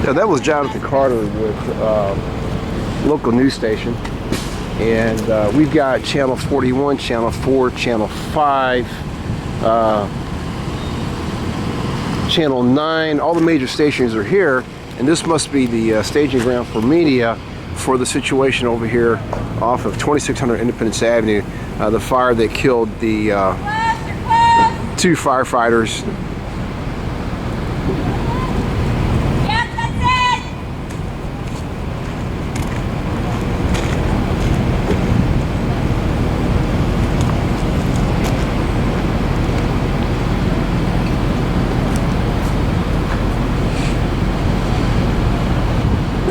So that was Jonathan Carter with local news station, and we've got channel 41, channel 4, channel 5, channel 9. All the major stations are here, and this must be the staging ground for media for the situation over here off of 2600 Independence Avenue, the fire that killed the 2 firefighters.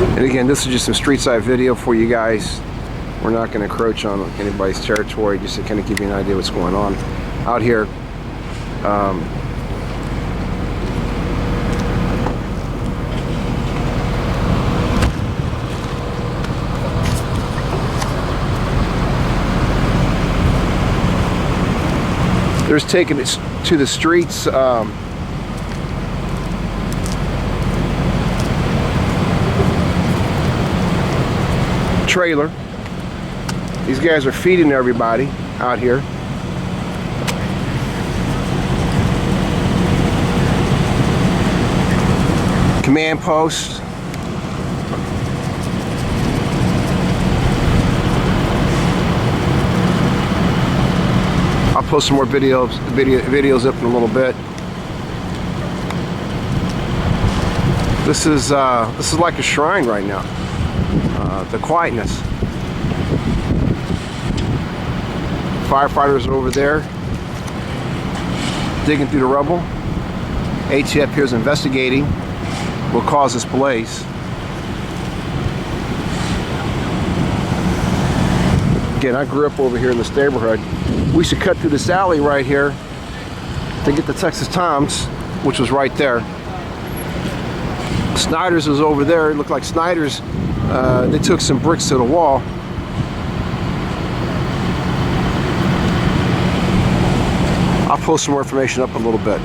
And again, this is just some street side video for you guys. We're not going to encroach on anybody's territory, just to kind of give you an idea what's going on out here. There's taking it to the streets. Trailer. These guys are feeding everybody out here. Command post. I'll post some more videos up in a little bit. This is like a shrine right now. The quietness. Firefighters are over there digging through the rubble. ATF here is investigating what caused this blaze. Again, I grew up over here in this neighborhood. We used to cut through this alley right here to get to Texas Tom's, which was right there. Snyder's was over there. It looked like Snyder's. They took some bricks to the wall. I'll post some more information up a little bit.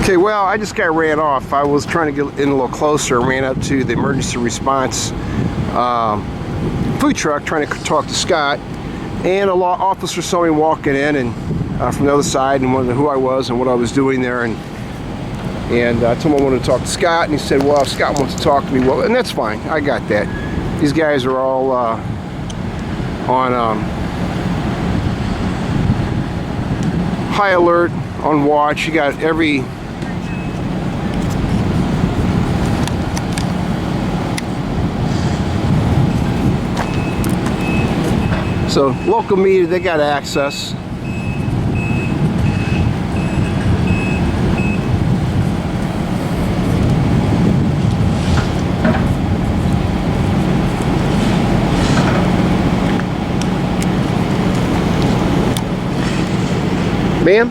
Okay, well, I just got ran off. I was trying to get in a little closer, ran up to the emergency response food truck trying to talk to Scott, and a law officer saw me walking in and from the other side and wanted to know who I was and what I was doing there, and I told him I wanted to talk to Scott, and he said, well, if Scott wants to talk to me, well, and that's fine, I got that. These guys are all on high alert, on watch. You got every so local media, they got access. Ma'am,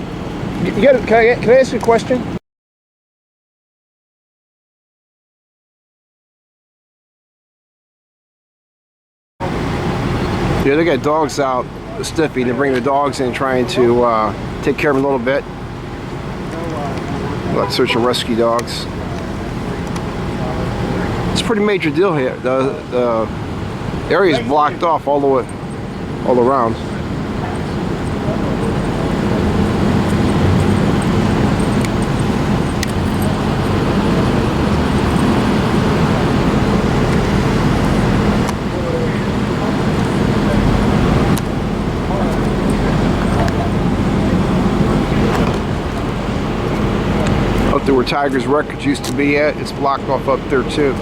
can I ask you a question? Yeah, they got dogs out stiffing. They bring the dogs in, trying to take care of them a little bit. Like search and rescue dogs. It's a pretty major deal here. The area is blocked off all the way, all around. Up there where Tiger's Records used to be at, it's blocked off up there too.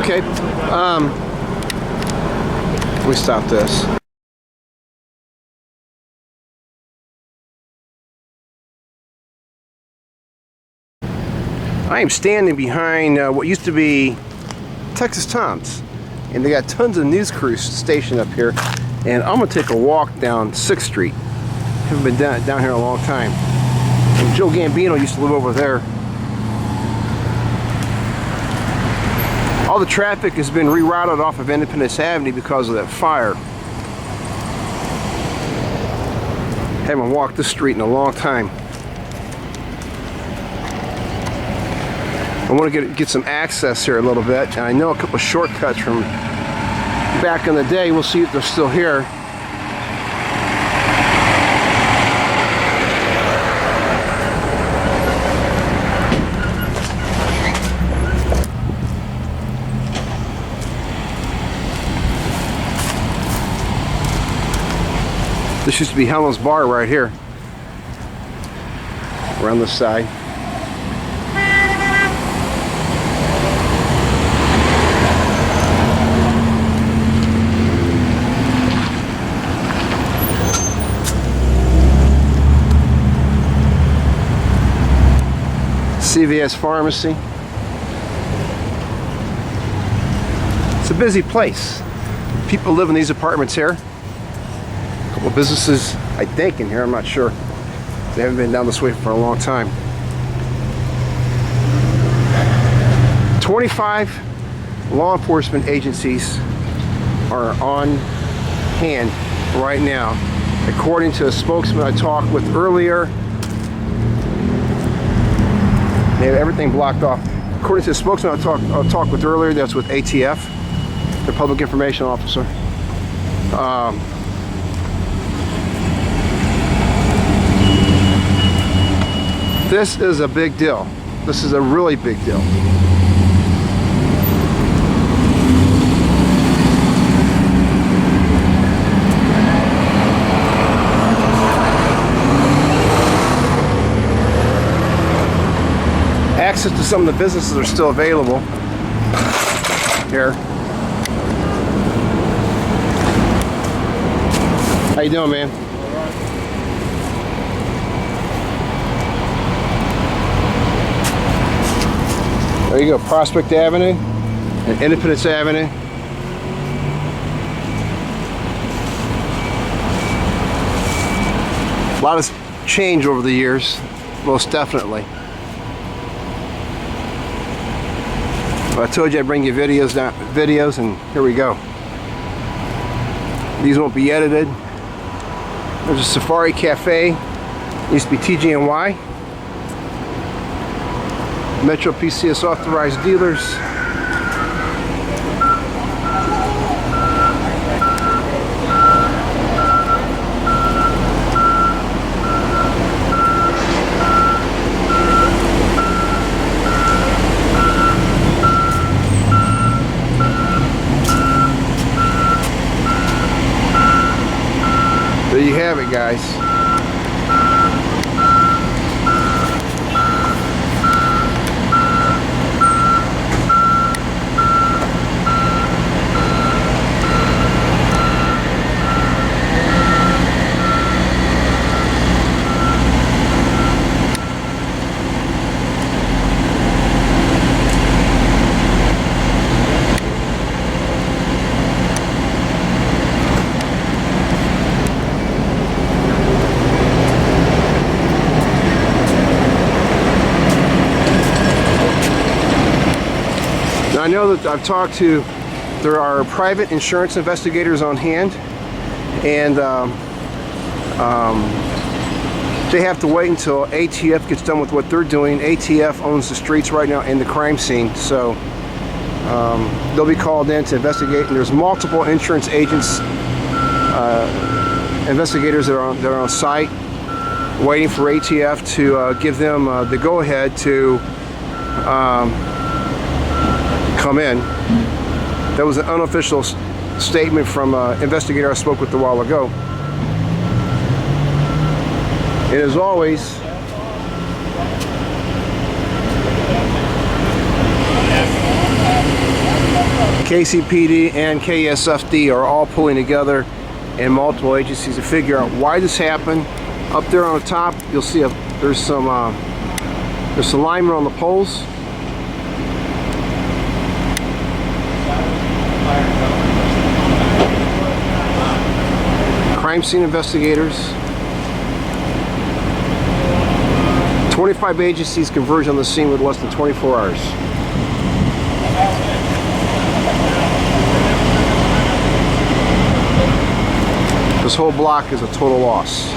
Okay. Let me stop this. I am standing behind what used to be Texas Tom's, and they got tons of news crews stationed up here, and I'm gonna take a walk down 6th Street. Haven't been down here in a long time. And Joe Gambino used to live over there. All the traffic has been rerouted off of Independence Avenue because of that fire. Haven't walked this street in a long time. I want to get some access here a little bit, and I know a couple of shortcuts from back in the day. We'll see if they're still here. This used to be Helen's Bar right here, around this side. CVS Pharmacy. It's a busy place. People live in these apartments here. A couple of businesses, I think, in here. I'm not sure. They haven't been down this way for a long time. 25 law enforcement agencies are on hand right now. According to a spokesman I talked with earlier, they have everything blocked off. According to the spokesman I talked with earlier, that's with ATF, the Public Information Officer. This is a big deal. This is a really big deal. Access to some of the businesses are still available here. How you doing, man? There you go, Prospect Avenue and Independence Avenue. A lot has changed over the years, most definitely. I told you I'd bring you videos, and here we go. These won't be edited. There's a Safari Cafe. It used to be TG&Y. Metro PCS authorized dealers. There you have it, guys. I know that I've talked to, there are private insurance investigators on hand, and they have to wait until ATF gets done with what they're doing. ATF owns the streets right now and the crime scene, so they'll be called in to investigate, and there's multiple insurance agents, investigators that are on site waiting for ATF to give them the go-ahead to come in. That was an unofficial statement from an investigator I spoke with a while ago. And as always, KCPD and KSFD are all pulling together, and multiple agencies to figure out why this happened. Up there on the top, you'll see there's some linemen on the poles. Crime scene investigators. 25 agencies converged on the scene with less than 24 hours. This whole block is a total loss.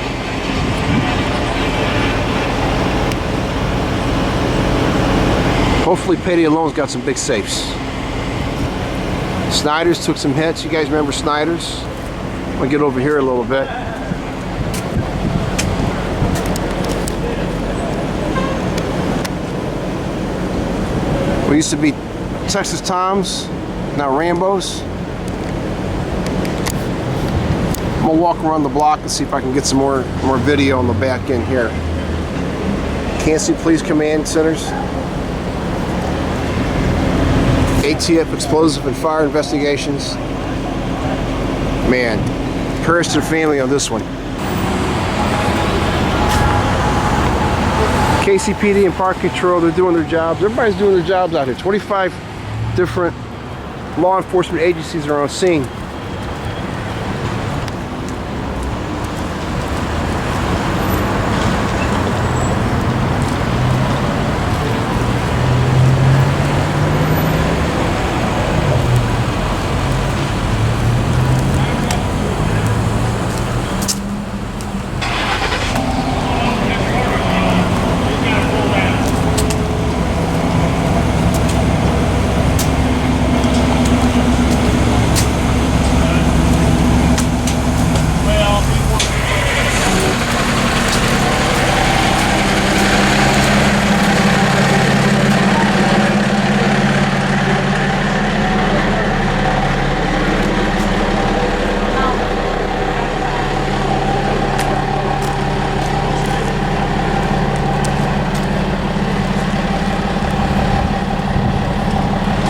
Hopefully Payday Loan's got some big safes. Snyder's took some hits. You guys remember Snyder's? I'm gonna get over here a little bit. We used to be Texas Toms, now Rambo's. I'm gonna walk around the block and see if I can get some more video on the back end here. Kansas City Police Command Centers. ATF Explosive and Fire Investigations. Man, prayers to the family on this one. KCPD and Park Control, they're doing their jobs. Everybody's doing their jobs out here. 25 different law enforcement agencies are on scene.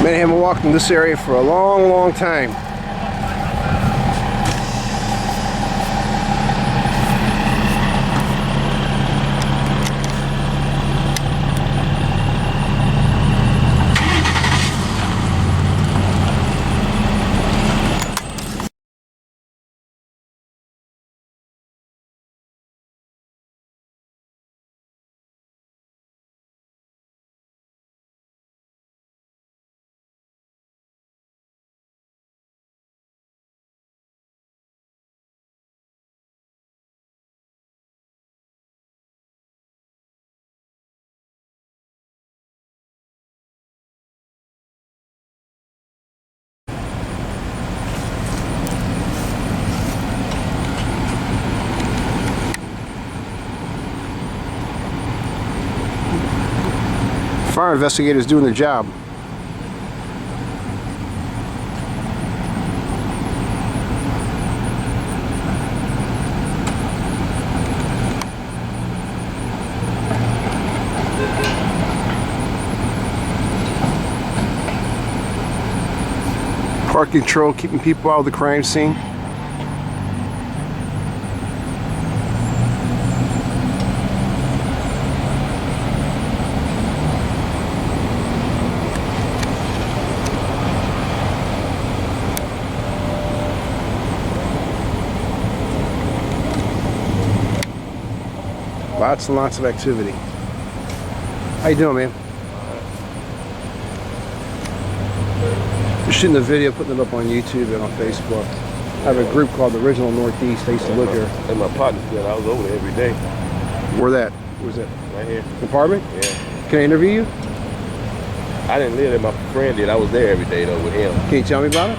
I haven't walked in this area for a long time. Fire investigators doing their job. Park Control keeping people out of the crime scene. Lots and lots of activity. How you doing, man? Just shooting the video, putting it up on YouTube and on Facebook. I have a group called the Original Northeast. I used to live here. And my partner said I was over there every day. Where that? Where's that? Right here. Apartment? Yeah. Can I interview you? I didn't live there. My friend did. I was there every day though with him. Can you tell me about it?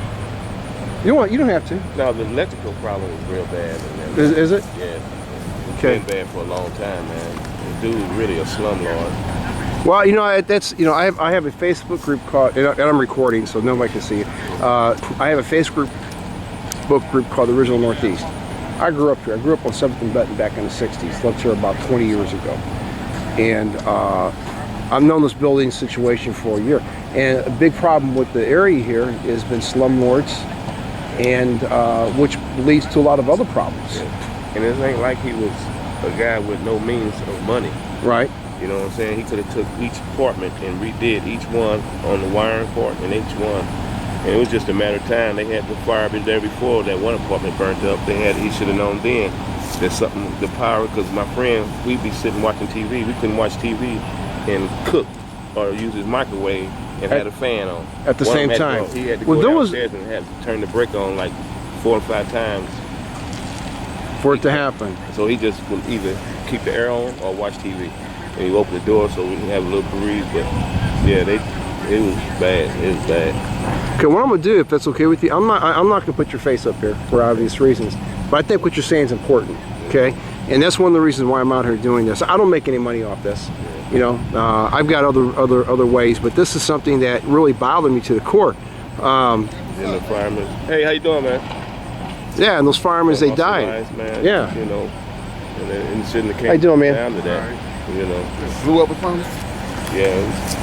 You don't have to. No, the electrical problem was real bad. Is it? Yeah. Okay. It's been bad for a long time, man. The dude is really a slumlord. Well, you know, that's, you know, I have a Facebook group called, and I'm recording so nobody can see it. I have a Facebook group called the Original Northeast. I grew up here. I grew up on 7th and Benton back in the 60s. Lived here about 20 years ago. And I've known this building situation for a year, and a big problem with the area here has been slumlords, and which leads to a lot of other problems. Yeah. And it ain't like he was a guy with no means of money. Right. You know what I'm saying? He could have took each apartment and redid each one on the wiring part and each one. And it was just a matter of time. They had the fire been there before that one apartment burnt up. He should have known then that something, the power, because my friend, we'd be sitting watching TV. We couldn't watch TV and cook or use his microwave and had a fan on. At the same time. He had to go downstairs and had to turn the brick on like 4 or 5 times. For it to happen. So he just would either keep the air on or watch TV. And he opened the door so we can have a little breeze. But yeah, it was bad. It was bad. Okay, what I'm gonna do, if that's okay with you, I'm not gonna put your face up here for obvious reasons. But I think what you're saying is important. Okay, and that's one of the reasons why I'm out here doing this. I don't make any money off this. You know, I've got other ways, but this is something that really bothered me to the core. And the firemen. Hey, how you doing, man? Yeah, and those firemen, they died. Nice, man. Yeah. You know, and shouldn't have came how you doing, man? down to that. You know. Blew up with furnace? Yeah, it was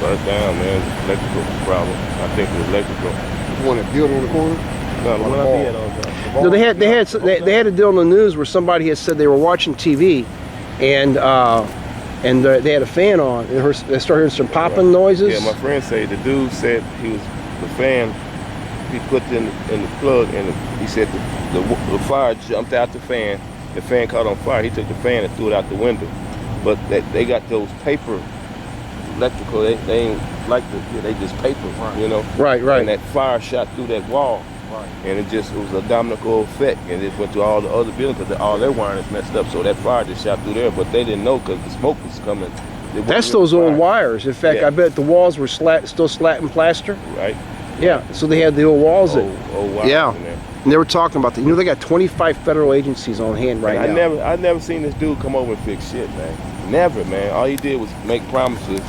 burnt down, man. Electrical problem. I think it was electrical. The one that built on the corner? No, the one I had on top. No, they had a deal on the news where somebody had said they were watching TV, and they had a fan on. They started hearing some popping noises. Yeah, my friend said the dude said he was the fan. He put in the plug, and he said the fire jumped out the fan. The fan caught on fire. He took the fan and threw it out the window. But they got those paper electrical. They ain't like they just paper, you know. Right. And that fire shot through that wall. Right. And it was a domino effect, and it went to all the other buildings because all their wiring is messed up. So that fire just shot through there, but they didn't know because the smoke was coming. That's those old wires. In fact, Yeah. I bet the walls were still slat and plaster. Right. Yeah, so they had the old walls. Old wires yeah, in there. and they were talking about that. You know, they got 25 federal agencies on hand right now. I never seen this dude come over and fix shit, man. Never, man. All he did was make promises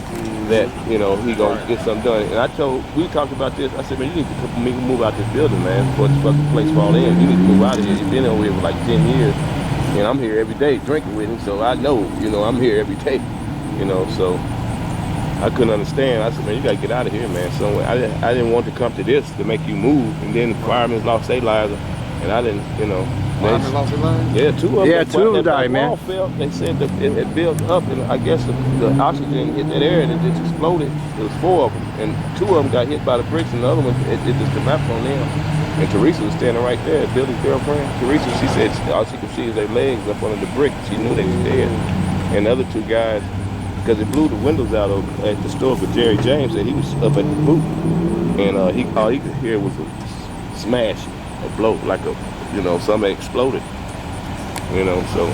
that, you know, he gonna get something done. And we talked about this. I said, man, you need to move out this building, man, before this fucking place fall in. You need to move out of here. You've been over here for like 10 years, and I'm here every day drinking with him, so I know, you know, I'm here every day, you know, so I couldn't understand. I said, man, you gotta get out of here, man. So I didn't want to come to this to make you move, and then the firemen lost their lives, and I didn't, you know. Firemen lost their lives? Yeah, 2 of them. Yeah, 2 of them died, man. Wall fell. They said that it built up, and I guess the oxygen hit that air, and it just exploded. There was 4 of them, and 2 of them got hit by the bricks, and the other one, it just collapsed on them. And Teresa was standing right there, Billy's girlfriend. Teresa, she said all she could see is their legs up under the brick. She knew they was dead. And the other 2 guys, because it blew the windows out at the store for Jerry James, and he was up at the boot, and all he could hear was a smash, a blow, like you know, something exploded. You know, so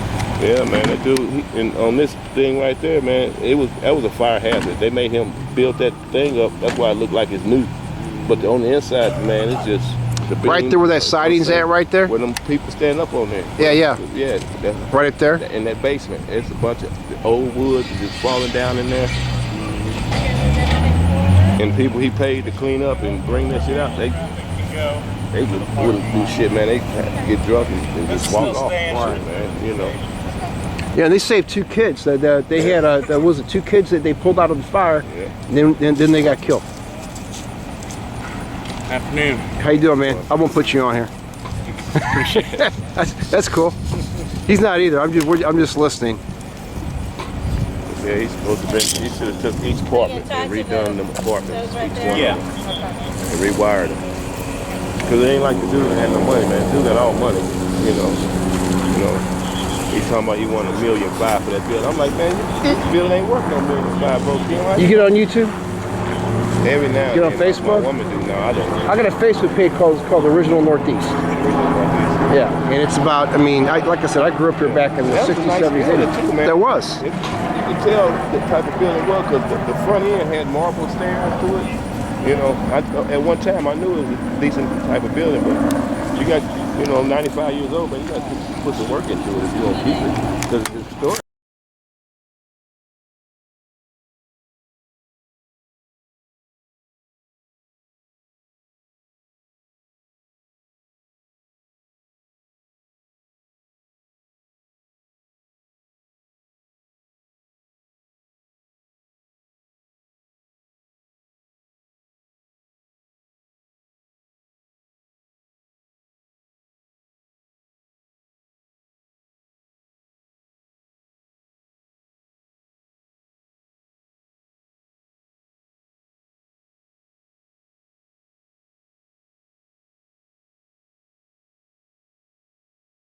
yeah, man, that dude, and on this thing right there, man, that was a fire hazard. They made him build that thing up. That's why it looked like it's new. But on the inside, man, it's just Right there where that siding's at, right there? Where them people stand up on there. Yeah. Yeah. Right up there? In that basement. It's a bunch of old wood just falling down in there. And people he paid to clean up and bring that shit out, they just wouldn't do shit, man. They get drunk and just walk off, man, you know. Yeah, and they saved 2 kids. They had there was 2 kids that they pulled out of the fire, yeah. and then they got killed. Afternoon. How you doing, man? I won't put you on here. Appreciate it. That's cool. He's not either. I'm just listening. Yeah, he's supposed to be. He should have took each apartment and redone them apartments, each one, Yeah. and rewired them. Cause it ain't like the dude that had no money, man. The dude got all money, you know. He's talking about he wanted $1.5 million for that building. I'm like, man, this building ain't worth no $1.5 million, bro. You get on YouTube? Every now and Get on then, Facebook? My woman do. No, I don't. I got a Facebook page called Original Northeast. Yeah, and it's about, I mean, like I said, I grew up here back in the That was 60s, a nice 70s, building 80s. too, man. There was. You could tell the type of building it was because the front end had marble stairs to it. You know, at one time I knew it was a decent type of building, but you got, 95 years old, man, you got to put some work into it if you don't keep it because it's historic.